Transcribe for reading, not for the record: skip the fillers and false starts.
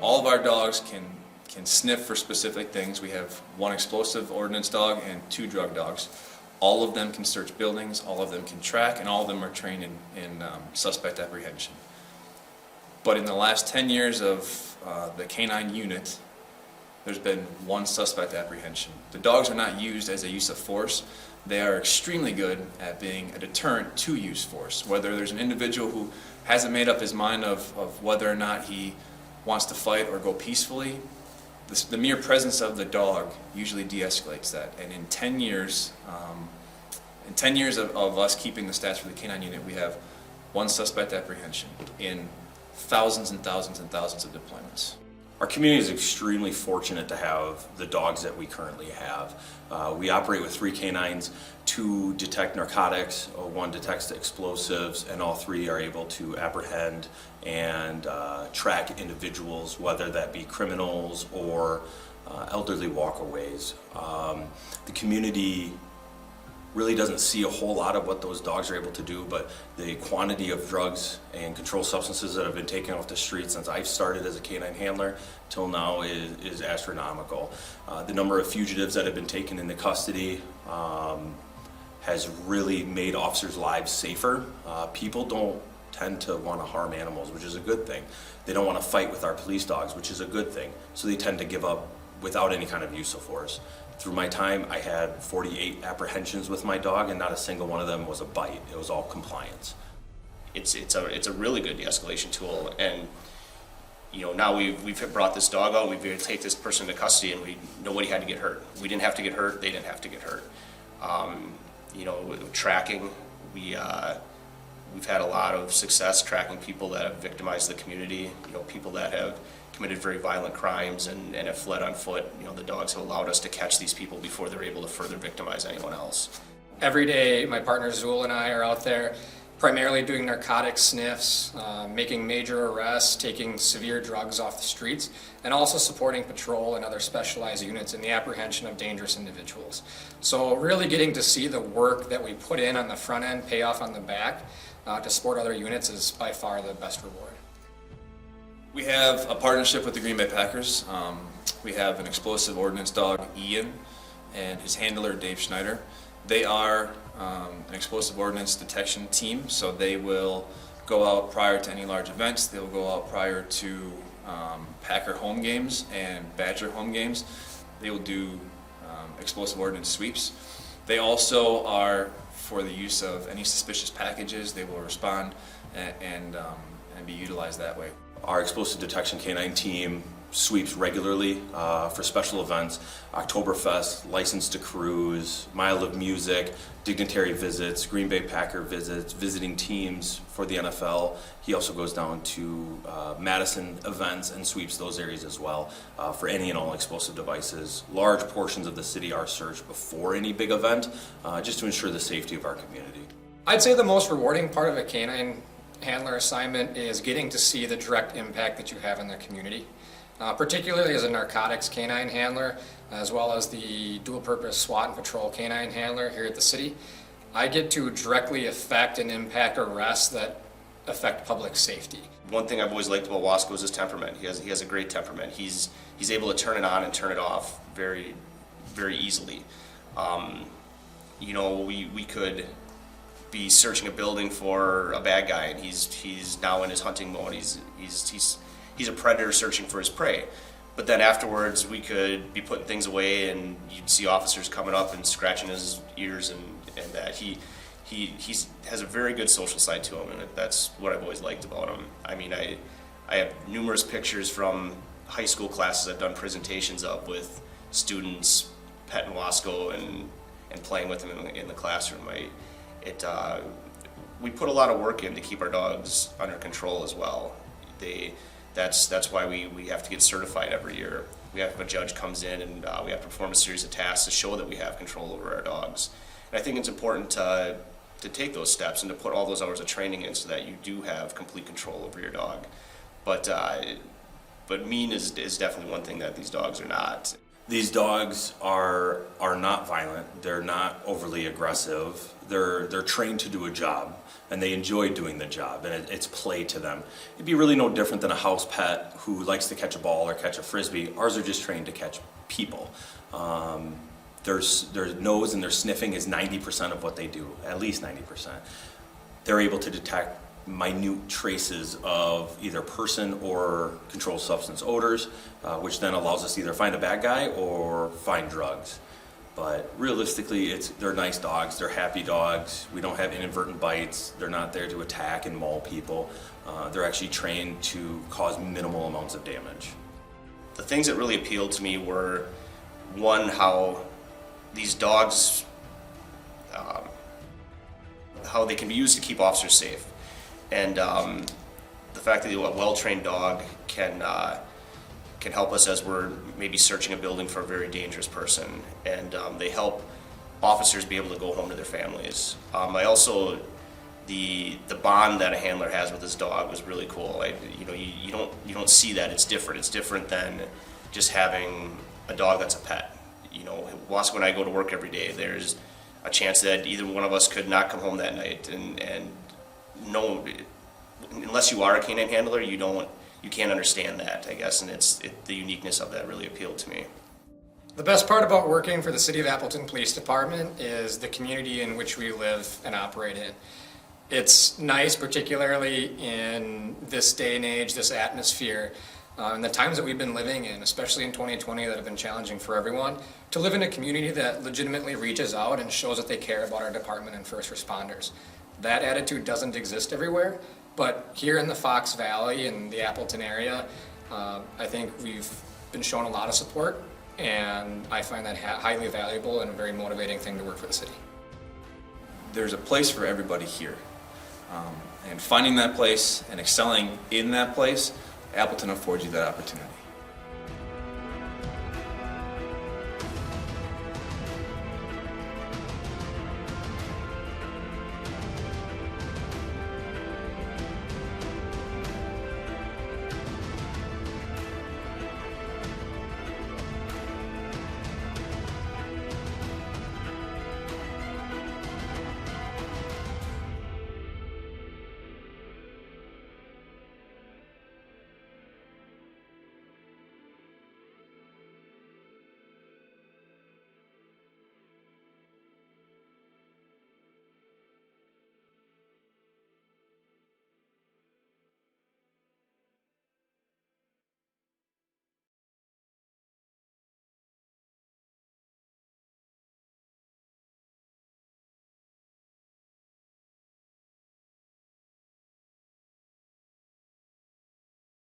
All of our dogs can sniff for specific things. We have 1 explosive ordnance dog and 2 drug dogs. All of them can search buildings, all of them can track, and all of them are trained in suspect apprehension. But in the last 10 years of the canine unit, there's been 1 suspect apprehension. The dogs are not used as a use of force. They are extremely good at being a deterrent to use force. Whether there's an individual who hasn't made up his mind of whether or not he wants to fight or go peacefully, the mere presence of the dog usually de-escalates that. And in 10 years, of us keeping the stats for the canine unit, we have 1 suspect apprehension in thousands and thousands and thousands of deployments. Our community is extremely fortunate to have the dogs that we currently have. We operate with 3 canines, 2 detect narcotics, 1 detects explosives, and all 3 are able to apprehend and track individuals, whether that be criminals or elderly walkaways. The community really doesn't see a whole lot of what those dogs are able to do, but the quantity of drugs and controlled substances that have been taken off the streets since I've started as a canine handler till now is astronomical. The number of fugitives that have been taken into custody has really made officers' lives safer. People don't tend to want to harm animals, which is a good thing. They don't want to fight with our police dogs, which is a good thing. So they tend to give up without any kind of use of force. Through my time, I had 48 apprehensions with my dog, and not a single one of them was a bite. It was all compliance. It's a really good de-escalation tool, and now we've brought this dog out. We've been able to take this person into custody, and nobody had to get hurt. We didn't have to get hurt. They didn't have to get hurt. Tracking, we've had a lot of success tracking people that have victimized the community. People that have committed very violent crimes and have fled on foot. The dogs have allowed us to catch these people before they're able to further victimize anyone else. Every day, my partner Zool and I are out there primarily doing narcotic sniffs, making major arrests, taking severe drugs off the streets, and also supporting patrol and other specialized units in the apprehension of dangerous individuals. So really getting to see the work that we put in on the front end pay off on the back to support other units is by far the best reward. We have a partnership with the Green Bay Packers. We have an explosive ordnance dog, Ian, and his handler, Dave Schneider. They are an explosive ordnance detection team, so they will go out prior to any large events. They will go out prior to Packer home games and Badger home games. They will do explosive ordnance sweeps. They also are for the use of any suspicious packages. They will respond and be utilized that way. Our explosive detection canine team sweeps regularly for special events, Oktoberfest, License to Cruise, Mile of Music, dignitary visits, Green Bay Packer visits, visiting teams for the NFL. He also goes down to Madison events and sweeps those areas as well for any and all explosive devices. Large portions of the city are searched before any big event just to ensure the safety of our community. I'd say the most rewarding part of a canine handler assignment is getting to see the direct impact that you have in the community. Particularly as a narcotics canine handler, as well as the dual-purpose SWAT and patrol canine handler here at the city, I get to directly affect and impact arrests that affect public safety. One thing I've always liked about Wasco is his temperament. He has a great temperament. He's able to turn it on and turn it off very, very easily. We could be searching a building for a bad guy, and he's now in his hunting mode. He's a predator searching for his prey. But then afterwards, we could be putting things away, and you'd see officers coming up and scratching his ears, and that he has a very good social side to him, and that's what I've always liked about him. I mean, I have numerous pictures from high school classes I've done presentations of with students petting Wasco and playing with him in the classroom. We put a lot of work in to keep our dogs under control as well. That's why we have to get certified every year. We have a judge comes in, and we have to perform a series of tasks to show that we have control over our dogs. And I think it's important to take those steps and to put all those hours of training in so that you do have complete control over your dog. But mean is definitely one thing that these dogs are not. These dogs are not violent. They're not overly aggressive. They're trained to do a job, and they enjoy doing the job, and it's play to them. It'd be really no different than a house pet who likes to catch a ball or catch a frisbee. Ours are just trained to catch people. Their nose and their sniffing is 90% of what they do, at least 90%. They're able to detect minute traces of either person or controlled substance odors, which then allows us to either find a bad guy or find drugs. But realistically, they're nice dogs, they're happy dogs. We don't have inadvertent bites. They're not there to attack and maul people. They're actually trained to cause minimal amounts of damage. The things that really appealed to me were, one, how these dogs, how they can be used to keep officers safe. And the fact that a well-trained dog can help us as we're maybe searching a building for a very dangerous person, and they help officers be able to go home to their families. I also, the bond that a handler has with his dog was really cool. You don't see that. It's different. It's different than just having a dog that's a pet. Wasco and I go to work every day. There's a chance that either one of us could not come home that night, and no, unless you are a canine handler, you can't understand that, I guess, and the uniqueness of that really appealed to me. The best part about working for the City of Appleton Police Department is the community in which we live and operate in. It's nice, particularly in this day and age, this atmosphere, and the times that we've been living in, especially in 2020, that have been challenging for everyone, to live in a community that legitimately reaches out and shows that they care about our department and first responders. That attitude doesn't exist everywhere, but here in the Fox Valley and the Appleton area, I think we've been shown a lot of support, and I find that highly valuable and a very motivating thing to work for the city. There's a place for everybody here. And finding that place and excelling in that place, Appleton affords you that opportunity.